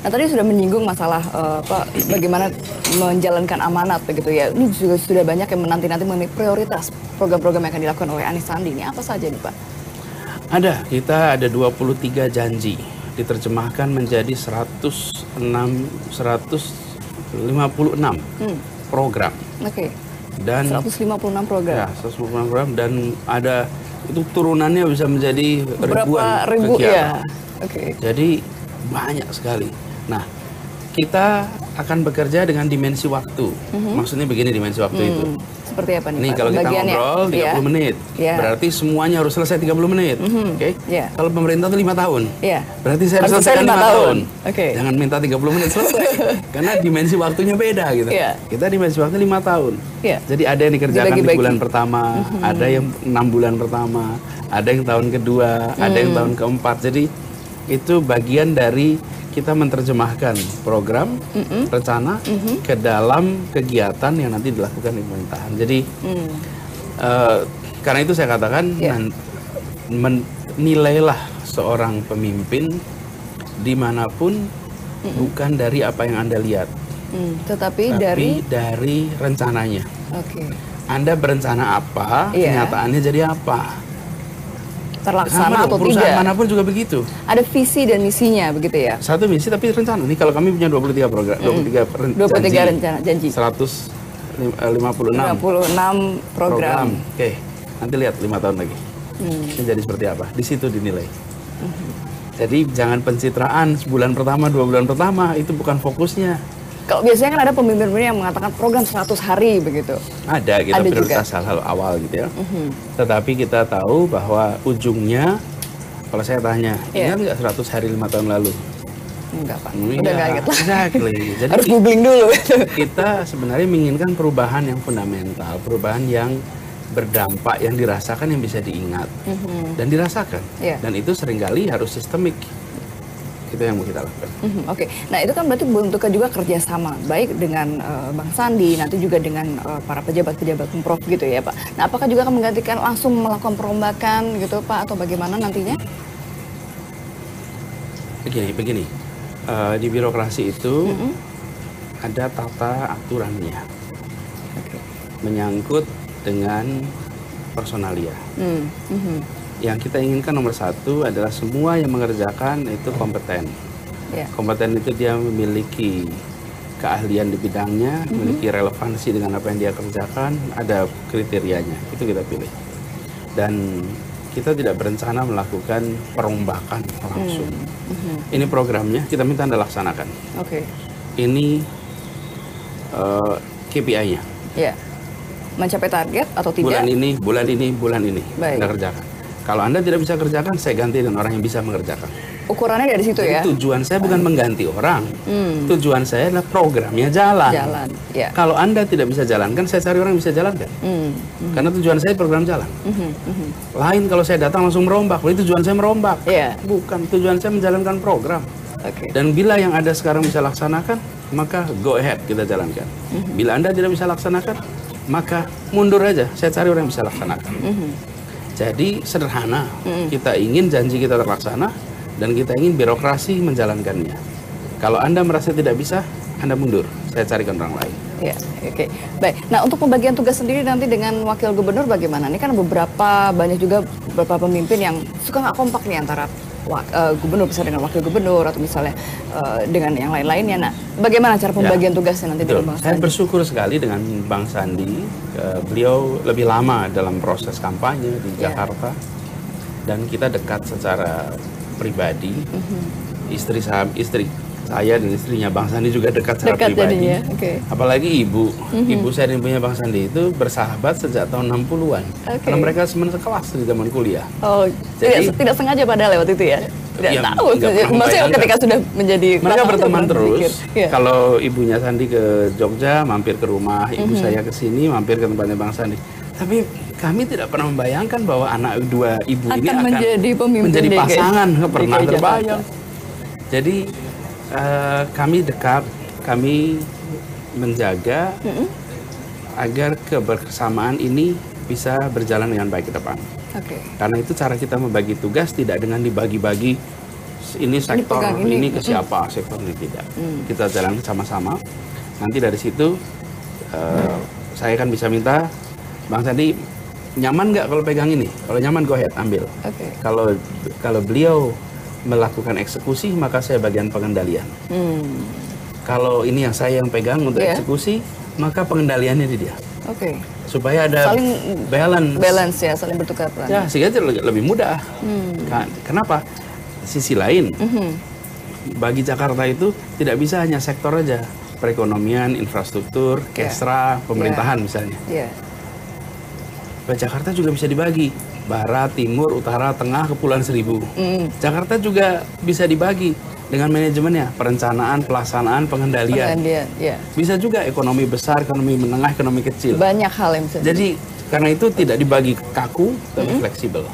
Nah, tadi sudah menyinggung masalah bagaimana menjalankan amanat begitu ya. Ini juga sudah banyak yang menanti-nanti mengenai prioritas program-program yang akan dilakukan oleh Anies Sandi. Ini apa saja nih Pak? Kita ada 23 janji. Diterjemahkan menjadi 156 program. Oke. Dan 156 program. Ya, 156 program dan ada itu turunannya bisa menjadi berapa ribu kegiatan. Ya. Oke. Jadi banyak sekali. Nah, kita akan bekerja dengan dimensi waktu. Maksudnya begini dimensi waktu itu. Seperti apa nih Nih, Pak? kalau kita ngobrol 30 menit, berarti semuanya harus selesai 30 menit. Oke? Kalau pemerintah itu 5 tahun. Berarti saya harus selesai 5 tahun. Jangan minta 30 menit selesai. Karena dimensi waktunya beda gitu. Kita dimensi waktu 5 tahun. Jadi ada yang dikerjakan di bulan pertama, ada yang 6 bulan pertama, ada yang tahun kedua, ada yang tahun keempat. Jadi itu bagian dari kita menerjemahkan program, rencana ke dalam kegiatan yang nanti dilakukan di pemerintahan. Jadi karena itu saya katakan menilailah seorang pemimpin dimanapun bukan dari apa yang Anda lihat, tetapi dari rencananya. Anda berencana apa, kenyataannya jadi apa. Terlaksana atau perusahaan tidak. Manapun juga begitu. Ada visi dan misinya begitu ya. Satu misi tapi rencana. Nih kalau kami punya 23 program, 23 rencana janji. 156 program. Oke. Nanti lihat 5 tahun lagi. Ini jadi seperti apa? Di situ dinilai. Jadi jangan pencitraan sebulan pertama, 2 bulan pertama, itu bukan fokusnya. Kalau biasanya kan ada pemimpin-pemimpin yang mengatakan program 100 hari begitu. Ada, kita prioritas hal-hal awal gitu ya. Tetapi kita tahu bahwa ujungnya, kalau saya tanya, ingat nggak 100 hari 5 tahun lalu? Enggak Pak, udah nggak ingat lah. Exactly. Jadi harus googling dulu. Kita sebenarnya menginginkan perubahan yang fundamental, perubahan yang berdampak, yang dirasakan, yang bisa diingat dan dirasakan. Dan itu seringkali harus sistemik. Itu yang mau kita lakukan. Oke. Nah itu kan berarti bentuknya juga kerjasama, baik dengan Bang Sandi, nanti juga dengan para pejabat-pejabat Pemprov gitu ya Pak. Nah apakah juga akan menggantikan langsung melakukan perombakan gitu Pak, atau bagaimana nantinya? Begini. Di birokrasi itu ada tata aturannya. Menyangkut dengan personalia. Yang kita inginkan nomor 1 adalah semua yang mengerjakan itu kompeten. Kompeten itu dia memiliki keahlian di bidangnya, memiliki relevansi dengan apa yang dia kerjakan, ada kriterianya, itu kita pilih. Dan kita tidak berencana melakukan perombakan langsung. Ini programnya, kita minta Anda laksanakan. Ini KPI-nya. Mencapai target atau tidak? Bulan ini, Anda kerjakan. Kalau Anda tidak bisa kerjakan, saya ganti dengan orang yang bisa mengerjakan. Ukurannya dari situ. Jadi ya? Tujuan saya bukan mengganti orang. Tujuan saya adalah programnya jalan. Kalau Anda tidak bisa jalankan, saya cari orang yang bisa jalankan. Karena tujuan saya program jalan. Lain kalau saya datang langsung merombak. Itu tujuan saya merombak. Bukan, tujuan saya menjalankan program. Dan bila yang ada sekarang bisa laksanakan, maka go ahead, kita jalankan. Bila Anda tidak bisa laksanakan, maka mundur aja. Saya cari orang yang bisa laksanakan. Jadi sederhana, kita ingin janji kita terlaksana dan kita ingin birokrasi menjalankannya. Kalau Anda merasa tidak bisa, Anda mundur. Saya carikan orang lain. Baik. Nah untuk pembagian tugas sendiri nanti dengan wakil gubernur bagaimana? Ini kan banyak juga beberapa pemimpin yang suka nggak kompak nih antara gubernur bisa dengan wakil gubernur atau misalnya dengan yang lain-lainnya. Nah bagaimana cara pembagian tugasnya nanti dengan Bang Sandi? Saya bersyukur sekali dengan Bang Sandi. Beliau lebih lama dalam proses kampanye di Jakarta dan kita dekat secara pribadi. Istri saya dan istrinya Bang Sandi juga dekat secara pribadi. Apalagi ibu saya dan ibunya Bang Sandi itu bersahabat sejak tahun 60-an. Karena mereka sekelas di zaman kuliah. Jadi tidak sengaja pada lewat itu ya? Tidak tahu. Maksudnya ketika sudah menjadi mereka berteman terus. Kalau ibunya Sandi ke Jogja, mampir ke rumah. Ibu saya ke sini, mampir ke tempatnya Bang Sandi. Tapi kami tidak pernah membayangkan bahwa anak dua ibu ini akan menjadi pasangan. Pernah terbayang. Jadi kami dekat, kami menjaga agar kebersamaan ini bisa berjalan dengan baik ke depan. Karena itu cara kita membagi tugas tidak dengan dibagi-bagi ini sektor pegang ini ke siapa, sektor ini tidak. Kita jalan sama-sama. Nanti dari situ saya kan bisa minta Bang Sandi nyaman nggak kalau pegang ini? Kalau nyaman go ahead ambil. Okay. Kalau beliau melakukan eksekusi maka saya bagian pengendalian. Kalau ini saya yang pegang untuk eksekusi maka pengendaliannya di dia. Oke. Supaya ada saling balance ya, saling bertukar peran. Ya, sehingga lebih mudah. Kenapa? Sisi lain, bagi Jakarta itu tidak bisa hanya sektor aja, perekonomian, infrastruktur, kesra, pemerintahan misalnya. Jakarta juga bisa dibagi, barat, timur, utara, tengah, Kepulauan Seribu. Jakarta juga bisa dibagi dengan manajemennya, perencanaan, pelaksanaan, pengendalian. Bisa juga ekonomi besar, ekonomi menengah, ekonomi kecil. Banyak hal yang bisa. Jadi karena itu tidak dibagi kaku, tapi fleksibel.